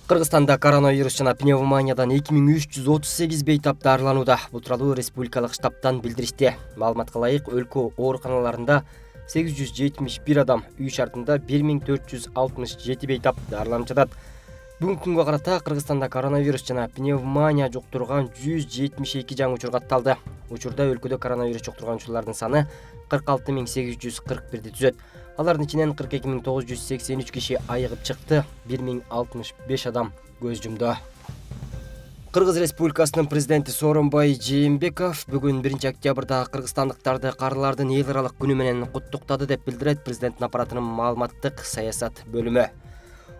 Кыргызстанда коронавирус жана пневмониядан 2338 бейтап дарыланууда. Бул тууралуу республикалык штабтан билдиришти. Маалыматка ылайык, өлкө ооруканаларында 871 адам, үй шартында 1467 бейтап дарыланып жатат. Бүгүнкү күнгө карата Кыргызстанда коронавирус жана пневмония жуктурган 172 жаңы учур катталды. Учурда өлкөдө коронавирус жуктурганчылардын саны 46841 түзөт. Алардын ичинен 42983 киши айыгып чыкты, 1065 адам көз жумду. Кыргыз Республикасынын президенти Сооронбай Жээнбеков бүгүн 1-октябрда кыргызстандыктарды карылардын эл аралык күнү менен куттуктады деп билдирет президенттин аппаратынын маалыматтык саясат бөлүмү.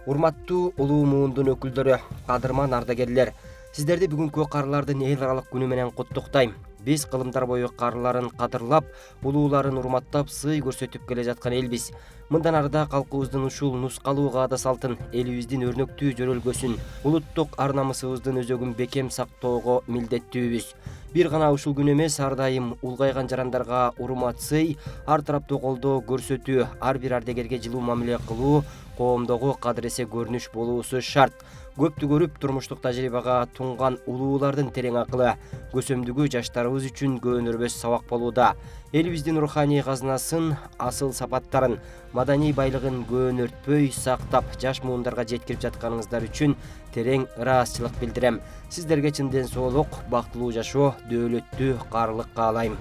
Урматтуу улуу муундун өкүлдөрү, кадырман ардагерлер, сиздерди бүгүнкү карылардын эл аралык күнү менен куттуктайм. Биз кылымдар бою карыларын кадырлап, улууларын урматтап, сый көрсөтүп келе жаткан элбиз. Мындан арда калкыбыздын ушул нускалуу каада салтын, элибиздин өрнөктүү жөрөлгөсүн, улуттук ар намысыбыздын өзөгүн бекем сактоого милдеттүүбүз. Бир гана ушул күн эмес, ар дайым улгайган жарандарга урмат, сый, ар тараптуу колдоо көрсөтүү, ар бир ардагерге жылуу мамиле кылуу, коомдогу кадыресе көрүнүш болуусу шарт. Көптү көрүп, турмуштук тажрыйбага тунган улуулардын терең акылы, көсөмдүгү жаштарыбыз үчүн көөнөрбөс сабак болууда. Элибиздин руханий казынасын, асыл сапаттарын, маданий байлыгын көөнөртпөй сактап, жаш муундарга жеткирип жатканыңыздар үчүн терең ыраазычылык билдирем. Сиздерге чын ден соолук, бактылуу жашоо, дөөлөттүү каалык каалайм.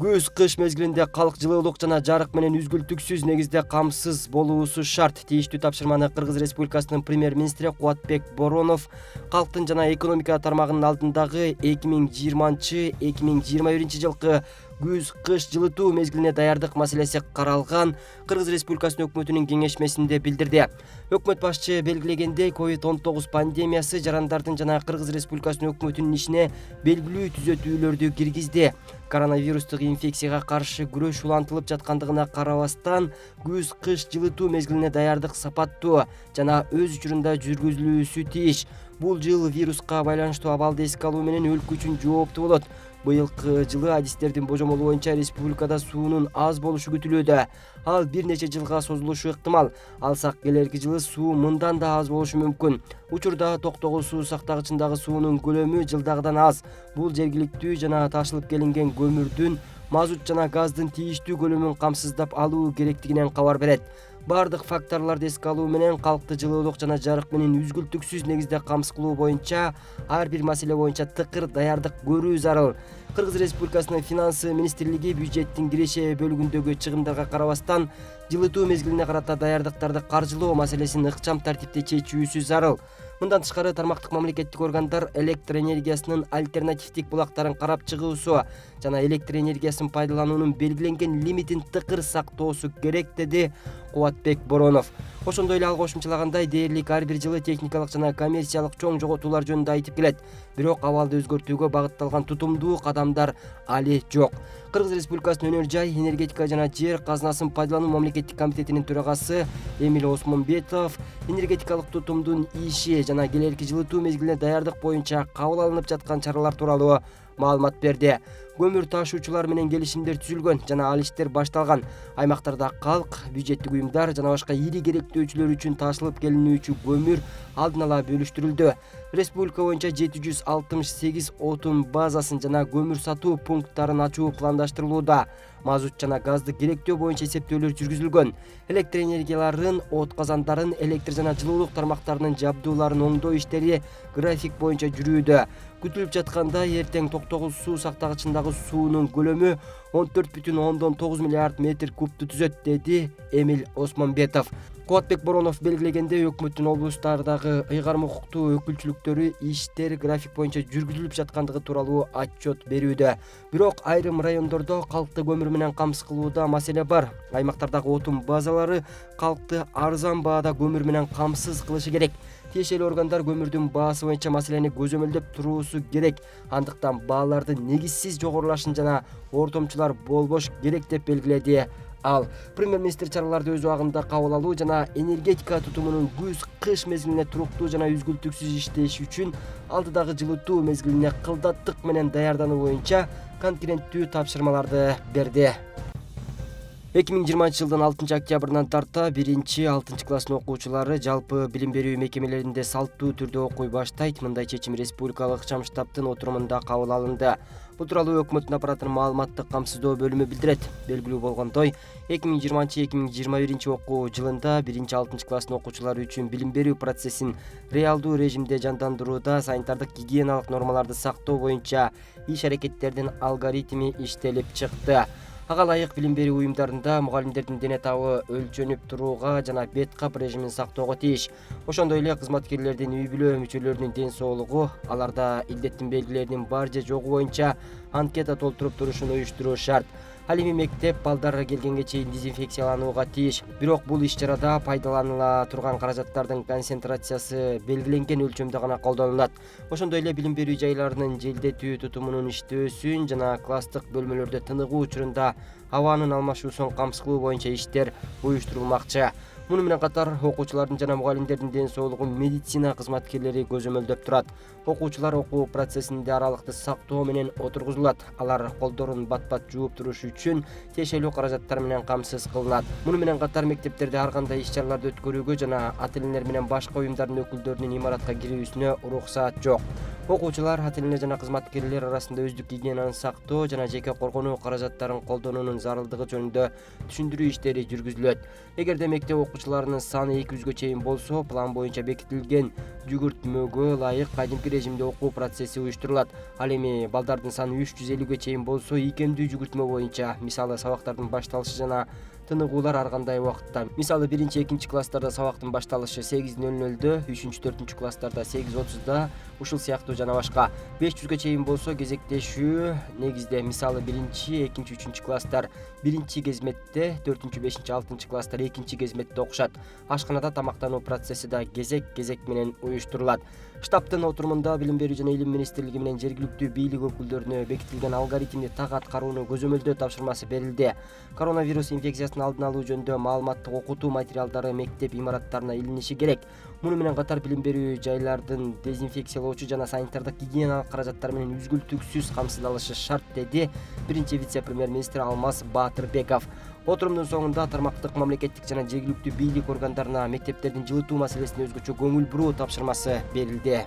Күз-кыш мезгилинде калк жылуулук жана жарык менен үзгүлтүксүз негизде камсыз болуусу шарт. Тийиштүү тапшырманы Кыргыз Республикасынын премьер-министри Кубатбек Боронов калктын жана экономика тармагынын алдындагы 2020-2021 жылкы күз-кыш жылытуу мезгилине даярдык маселеси каралган Кыргыз Республикасынын өкмөтүнүн кеңешмесинде билдирди. Өкмөт башчы белгилегендей, COVID-19 пандемиясы жарандардын жана Кыргыз Республикасынын өкмөтүнүн ишине белгилүү түзөтүүлөрдү киргизди. Коронавирустук инфекцияга каршы күрөш улантылып жаткандыгына карабастан, күз-кыш жылытуу мезгилине даярдык сапаттуу жана өз учурунда жүргүзүлүүсү тийиш. Бул жыл вируска байланыштуу абалды эске алуу менен өлкө үчүн жооптуу болот. Быйылкы жылы адистердин божомолу боюнча республикада суунун аз болушу күтүлүүдө. Ал бир нече жылга созулушу ыктымал. Алсак келерки жылы суу мындан да аз болушу мүмкүн. Учурда токтогул суу сактагычындагы суунун көлөмү жылдагыдан аз. Бул жергиликтүү жана ташылып келинген көмүрдүн, мазут жана газдын тийиштүү көлөмүн камсыздап алуу керектигинен кабар берет. Бардык факторлорду эске алуу менен калкты жылуулук жана жарык менен үзгүлтүксүз негизде камсыз кылуу боюнча ар бир маселе боюнча тыкыр даярдык көрүү зарыл. Кыргыз Республикасынын финансы министрлиги бюджеттин киреше бөлүгүндөгү чыгымдарга карабастан, жылытуу мезгилине карата даярдыктарды каржылоо маселесин ыкчам тартипте чечүүсү зарыл. Мындан тышкары, тармактык мамлекеттик органдар электр энергиясынын альтернативдик булактарын карап чыгуусу жана электр энергиясын пайдалануунун белгиленген лимитин тыкыр сактоосу керек, деди Кубатбек Боронов. Ошондой эле ал кошумчалагандай, дээрлик ар бир жылы техникалык жана коммерциялык чоң жоготуулар жөнүндө айтып келет. Бирок абалды өзгөртүүгө багытталган тутумдуу кадамдар али жок. Кыргыз Республикасынын өнөр жай, энергетика жана жер казынасын пайдалануу мамлекеттик комитетинин төрагасы Эмиль Осмонбетов энергетикалык тутумдун иши жана келерки жылытуу мезгилине даярдык боюнча кабыл алынып жаткан чаралар тууралуу маалымат берди. Көмүр ташуучулар менен келишимдер түзүлгөн жана ал иштер башталган. Аймактарда калк, бюджеттик уюмдар жана башка ири керектөөчүлөр үчүн ташылып келинүүчү көмүр алдын ала бөлүштүрүлдү. Республика боюнча 768 отун базасын жана көмүр сатуу пункттарын ачуу пландаштырылууда. Мазут жана газды керектөө боюнча эсептөөлөр жүргүзүлгөн. Электр энергияларын, от казандарын, электр жана жылуулук тармактарынын жабдууларын оңдоо иштери график боюнча жүрүүдө. Күтүлүп жатканда, эртең токтогул суу сактагычындагы суунун көлөмү 14,9 миллиард метр кубту түзөт, деди Эмиль Осмонбетов. Кубатбек Боронов белгилегендей, өкмөттүн облустардагы ыйгарым укуктуу өкүлчүлүктөрү иштер график боюнча жүргүзүлүп жаткандыгы тууралуу отчет берүүдө. Бирок айрым райондордо калкты көмүр менен камсыз кылууда маселе бар. Аймактардагы отун базалары калкты арзан баада көмүр менен камсыз кылышы керек. Тиешелүү органдар көмүрдүн баасы боюнча маселени көзөмөлдөп туруусу керек. Андыктан баалардын негизсиз жогорулашын жана ортомчулар болбош керек деп белгиледи ал. Премьер-министр чараларды өз убагында кабыл алуу жана энергетика тутумунун күз-кыш мезгилине туруктуу жана үзгүлтүксүз иштеши үчүн алдыдагы жылытуу мезгилине кылдаттык менен даярдануу боюнча конкреттүү тапшырмаларды берди. 2020 жылдын 6 октябрынан тарта 1-6 класстын окуучулары жалпы билим берүү мекемелеринде салттуу түрдө окуй баштайт. Мындай чечим республикалык чам штабтын отурумунда кабыл алынды. Бул тууралуу өкмөттүн аппараттын маалыматтык камсыздоо бөлүмү билдирет. Белгилүү болгондой, 2020-2021 окуу жылында 1-6 класстын окуучулары үчүн билим берүү процессин реалдуу режимде жандандырууда санитардык гигиеналык нормаларды сактоо боюнча иш-аракеттердин алгоритми иштелип чыкты. Ага ылайык билим берүү уюмдарында мугалимдердин дене табы өлчөнүп турууга жана бет кап режимин сактоого тийиш. Ошондой эле кызматкерлердин үй бүлө мүчөлөрүнүн ден соолугу, аларда илдеттин белгилеринин бар же жогу боюнча анкета толтуруп турушун уюштуруу шарт. Ал эми мектеп балдар келгенге чейин дезинфекцияланууга тийиш. Бирок бул иш-чарада пайдаланыла турган каражаттардын концентрациясы белгиленген өлчөмдө гана колдонулат. Ошондой эле билим берүү жайларынын желдетүү тутумунун иштөөсүн жана класстык бөлмөлөрдө тыныгуу учурунда абанын алмашуусун камсыз кылуу боюнча иштер уюштурулмакчы. Муну менен катар окуучулардын жана мугалимдердин ден соолугун медицина кызматкерлери көзөмөлдөп турат. Окуучулар окуу процессинде аралыкты сактоо менен отургузулат. Алар колдорун бат-бат жууп туруш үчүн тиешелүү каражаттар менен камсыз кылынат. Муну менен катар мектептерде ар кандай иш-чараларды өткөрүүгө жана ата-энелер менен башка уюмдардын өкүлдөрүнүн имаратка кирүүсүнө уруксаат жок. Окуучулар ата-энелер жана кызматкерлер арасында өздүк гигиенаны сактоо жана жеке коргонуу каражаттарын колдонуунун зарылдыгы жөнүндө түшүндүрүү иштери жүргүзүлөт. Эгерде мектеп окуучуларынын саны 200гө чейин болсо, план боюнча бекитилген жүгүртмөгө ылайык кадимки режимде окуу процесси уюштурулат. Ал эми балдардын саны 350гө чейин болсо, ийкемдүү жүгүртмө боюнча, мисалы сабактардын башталышы жана тыныгуулар ар кандай убакытта. Мисалы 1-2 класстарда сабактын башталышы 8:00, 3-4 класстарда 8:30, ушул сыяктуу жана башка. 500гө чейин болсо кезектешүү негизде, мисалы 1-2, 3 класстар 1-кезметте, 4-5, 6 класстар 2 кезметте окушат. Ашканада тамактануу процесси да кезек менен уюштурулат. Штабтын отурумунда билим берүү жана илим министрлиги менен жергиликтүү бийлик өкүлдөрүнө бекитилген алгоритмди так аткарууну көзөмөлдөө тапшырмасы берилди. Коронавирус инфекциясын алдын алуу жөнүндө маалыматтык окутуу материалдары мектеп имараттарына илиниши керек. Муну менен катар билим берүү жайлардын дезинфекциялоочу жана санитардык гигиеналык каражаттар менен үзгүлтүксүз камсыздалышы шарт, деди биринчи вице-премьер-министр Алмаз Баатырбеков. Отурумдун соңунда тармактык мамлекеттик жана жергиликтүү бийлик органдарына мектептердин жылытуу маселесине өзгөчө көңүл буруу тапшырмасы берилди.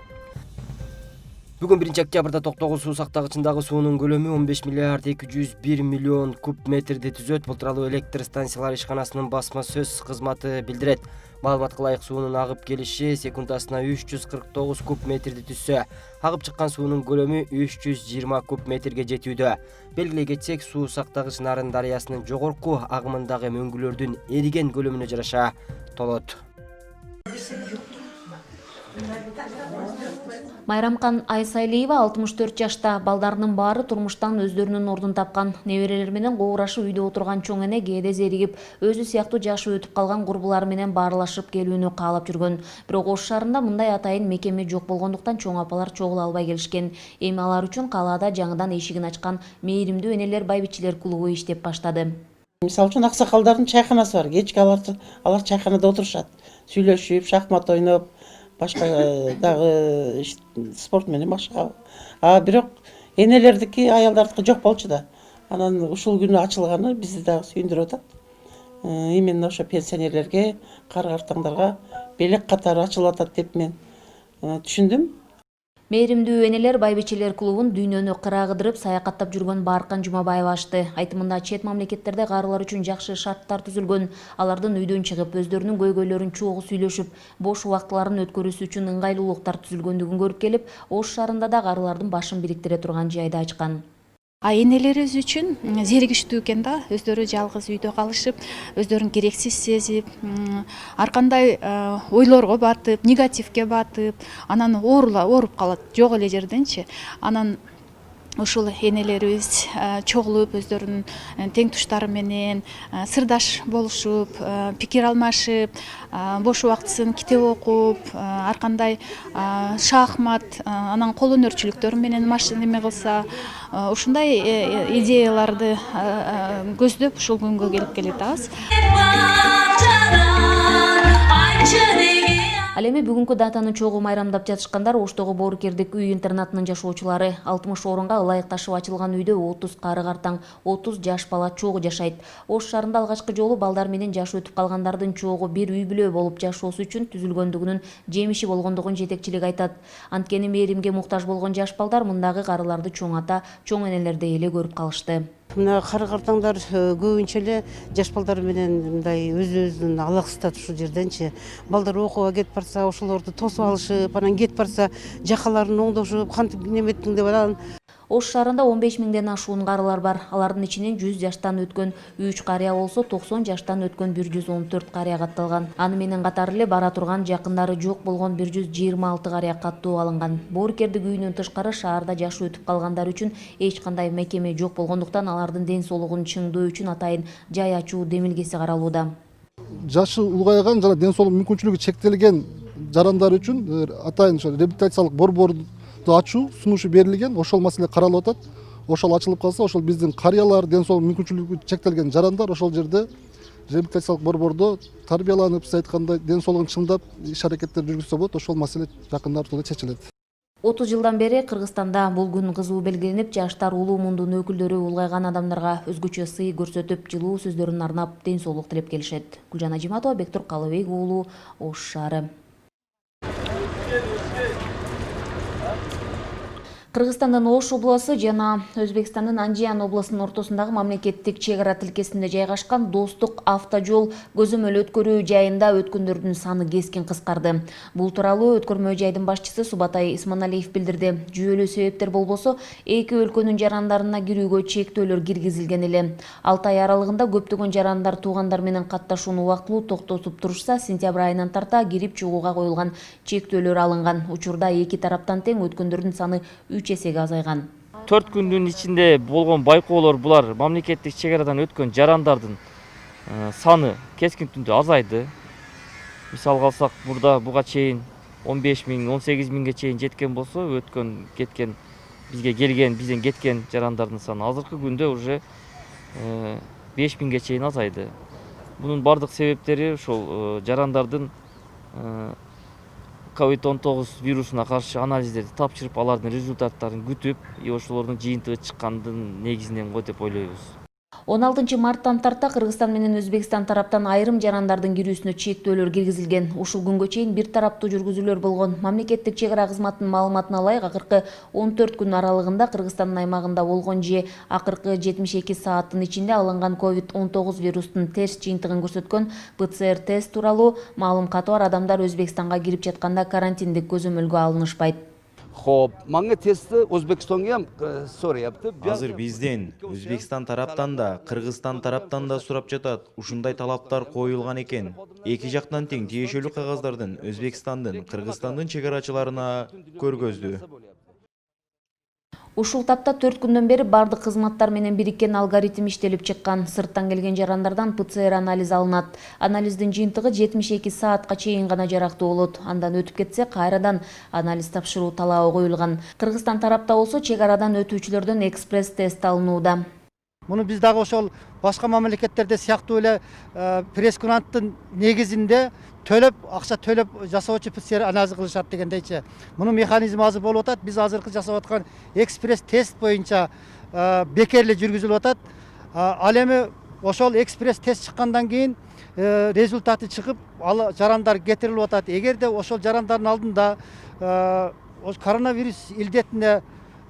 Бүгүн 1-октябрда Токтогул суу сактагычындагы суунун көлөмү 15 миллиард 201 миллион куб метрди түзөт. Бул тууралуу электр станциялар ишканасынын басма сөз кызматы билдирет. Маалыматка ылайык суунун агып келиши секундасына 349 куб метрди түзсө, агып чыккан суунун көлөмү 320 куб метрге жетүүдө. Белгилей кетсек, суу сактагыч Нарын дарыясынын жогорку агымындагы мөңгүлөрдүн эриген көлөмүнө жараша толот. Майрамкан Айсайлиева 64 жашта. Балдарынын баары турмуштан өздөрүнүн ордун тапкан. Неберелер менен коорашы үйдө отурган чоң эне кээде зеригип, өзү сыяктуу жашы өтүп калган курбулары менен баарлашып келүүнү каалап жүргөн. Бирок Ош шаарында мындай атайын мекеме жок болгондуктан чоң апалар чогула албай келишкен. Эми алар үчүн калаада жаңыдан эшигин ачкан Мээримдүү энелер байбичилер клубу иштеп баштады. Мисалы үчүн аксакалдардын чайканасы бар. Кечки алар чайканада отурушат, сүйлөшүп, шахмат ойноп, башка дагы спорт менен башка. Бирок энелердики, аялдардыкы жок болчу да. Анан ушул күнү ачылганы бизди дагы сүйүндүрүп атат. Именно ошо пенсионерлерге, кар-картаңдарга белек катары ачылып атат деп мен түшүндүм. Мээримдүү энелер байбичелер клубун дүйнөнү кыраагыдырып саякаттап жүргөн Бааркан Жумабаева ачты. Айтымында чет мамлекеттерде карылар үчүн жакшы шарттар түзүлгөн. Алардын үйдөн чыгып, өздөрүнүн көйгөйлөрүн чогуу сүйлөшүп, бош убактыларын өткөрүүсү үчүн ыңгайлуулуктар түзүлгөндүгүн көрүп келип, Ош шаарында да карылардын башын бириктире турган жайды ачкан. Энелерибиз үчүн зеригиштүү экен да, өздөрү жалгыз үйдө калышып, өздөрүн керексиз сезип, ар кандай ойлорго батып, негативге батып, анан ооруп калат жок эле жерденчи. Анан ушул энелерибиз чогулуп, өздөрүнүн тең туштары менен сырдаш болушуп, пикир алмашып, бош убактысын китеп окуп, ар кандай шахмат, анан кол өнөрчүлүктөр менен неме кылса, ушундай идеяларды көздөп ушул күнгө келип келатабыз. Ал Ал эми бүгүнкү датаны чогуу майрамдап жатышкандар Оштогу Боорукердик үй интернатынын жашоочулары 60 орунга ылайыкташып ачылган үйдө 30 кары картаң, 30 жаш бала чогуу жашайт. Ош шаарында алгачкы жолу балдар менен жашы өтүп калгандардын чогуу бир үй бүлө болуп жашоосу үчүн түзүлгөндүгүнүн жемиши болгондугун жетекчилик айтат. Анткени мээримге муктаж болгон жаш балдар мындагы карыларды чоң ата, чоң энелердей эле көрүп калышты. Мына кары картаңдар көбүнчө эле жаш балдар менен мындай өз-өзүн алаксытат ушул жерденчи. Балдар окууга кетип барса, ошолорду тосуп алышып, анан кетип барса, жакаларын оңдошуп, кантип неметтиң деп анан Ош шаарында 15 миңден ашуун карылар бар. Алардын ичинен 100 жаштан өткөн 3 карыя болсо, 90 жаштан өткөн 114 карыя катталган. Аны менен катары эле бара турган жакындары жок болгон 126 карыя каттуу алынган. Боорукердик үйүнөн тышкары шаарда жашы өтүп калгандар үчүн эч кандай мекеме жок болгондуктан алардын ден соолугун чыңдоо үчүн атайын жай ачуу демилгеси каралууда. Жашы улгайган жана ден соолук мүмкүнчүлүгү чектелген жарандар үчүн атайын реабилитациялык борборду ачуу сунушу берилген. Ошол маселе каралып атат. Ошол ачылып калса, ошол биздин карыялар, ден соолук мүмкүнчүлүгү чектелген жарандар ошол жерде реабилитациялык борбордо тарбияланып, сиз айткандай ден соолугун чыңдап иш аракеттер жүргүзсө болот. Ошол маселе жакында аркылуу чечилет. 30 жылдан бери Кыргызстанда бул күн кызуу белгиленип, жаштар улуу мундун өкүлдөрү улгайган адамдарга өзгөчө сый көрсөтүп, жылуу сөздөрүн арнап, ден соолук тилеп келишет. Гүлжан Ажиматова, Бектур Калыбек уулу, Ош шаары. Кыргызстандын Ош обласу жана Өзбекстандын Анжиян обласынын ортосундагы мамлекеттик чек ара тилкесинде жайгашкан Достук автожол көзөмөл өткөрүү жайында өткөндөрдүн саны кескин кыскарды. Бул тууралуу өткөрмө жайдын башчысы Субатай Исманалиев билдирди. Жүйөлүү себептер болбосо, эки өлкөнүн жарандарына кирүүгө чектөөлөр киргизилген эле. 6 ай аралыгында көптөгөн жарандар туугандар менен катташууну убактылуу токтотуп турушса, сентябрь айынан тарта кирип чыгууга коюлган чектөөлөр алынган. Учурда эки тараптан тең өткөндөрдүн саны 3 эсеге азайган. 4 күндүн ичинде болгон байкоолор булар мамлекеттик чек арадан өткөн жарандардын саны кескин түрдө азайды. Мисалга алсак, буга чейин 15 миң, 18 миңге чейин жеткен болсо, өткөн кеткен бизден кеткен жарандардын саны азыркы күндө уже 5 миңге чейин азайды. Бунун бардык себептери ошол жарандардын COVID-19 вирусуна каршы анализдерди тапшырып, алардын результаттарын күтүп, ошолордун жыйынтыгы чыккандын негизинен го деп ойлойбуз. 16 марттан тарта Кыргызстан менен Өзбекстан тараптан айрым жарандардын кирүүсүнө чектөөлөр киргизилген. Ушул күнгө чейин бир тараптуу жүргүзүүлөр болгон. Мамлекеттик чек ара кызматынын маалыматына ылайык, акыркы 14 күн аралыгында Кыргызстандын аймагында болгон же акыркы 72 сааттын ичинде алынган COVID-19 вирустун терс жыйынтыгын көрсөткөн ПЦР тест тууралуу маалыматы бар адамдар Өзбекстанга кирип жатканда карантиндик көзөмөлгө алынышпайт. Хоп, маңга тестті Өзбекстанга сурапты. Азыр бизден, Өзбекстан тараптан да, Кыргызстан тараптан да сурап жатат. Ушундай талаптар коюлган экен. Эки жактан тең тиешелүү кагаздардын Өзбекстандын, Кыргызстандын чек арачыларына көргөздү. Ушул тапта 4 күндөн бери бардык кызматтар менен бириккен алгоритм иштелип чыккан. Сырттан келген жарандардан ПЦР анализ алынат. Анализдин жыйынтыгы 72 саатка чейин гана жарактуу болот. Андан өтүп кетсе, кайрадан анализ тапшыруу талабы коюлган. Кыргызстан тарапта болсо чек арадан өтүүчүлөрдөн экспресс тест алынууда. Муну биз дагы ошол башка мамлекеттерде сыяктуу эле пресс-куранттын негизинде төлөп, акча төлөп жасоочу ПЦР анализ кылышат дегендейчи. Мунун механизми азыр болуп атат. Биз азыркы жасап аткан экспресс тест боюнча бекерли жүргүзүлүп атат. Ал эми ошол экспресс тест чыккандан кийин результаты чыгып, ал жарандар кетирилип атат. Эгерде ошол жарандардын алдында коронавирус илдетине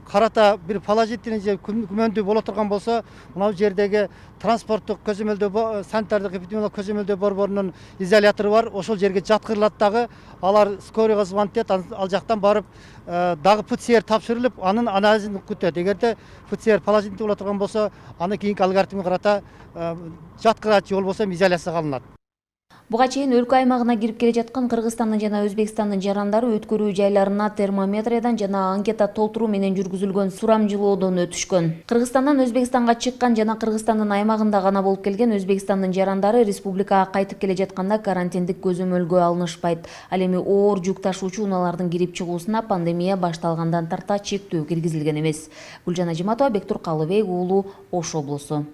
карата бир положительный же күмөндүү боло турган болсо, мына жердеги транспорттук көзөмөлдөө, санитардык эпидемиологиялык көзөмөлдөө борборунун изолятору бар. Ошол жерге жаткырылат дагы, алар скорыйга звонок этет, ал жактан барып дагы ПЦР тапшырылып, анын анализин күтөт. Эгерде ПЦР положительный боло турган болсо, аны кийинки алгоритмге карата жаткырат же болбосо изоляцияга алынат. Буга чейин өлкө аймагына кирип келе жаткан Кыргызстандын жана Өзбекстандын жарандары өткөрүү жайларына термометриядан жана анкета толтуруу менен жүргүзүлгөн сурамжылоодон өтүшкөн. Кыргызстандан Өзбекстанга чыккан жана Кыргызстандын аймагында гана болуп келген Өзбекстандын жарандары республикага кайтып келе жатканда карантиндик көзөмөлгө алынышпайт. Ал эми оор жүк ташуучу унаалардын кирип чыгуусуна пандемия башталгандан тарта чектөө киргизилген эмес. Гүлжан Ажиматова, Бектур Калыбек уулу, Ош облусу.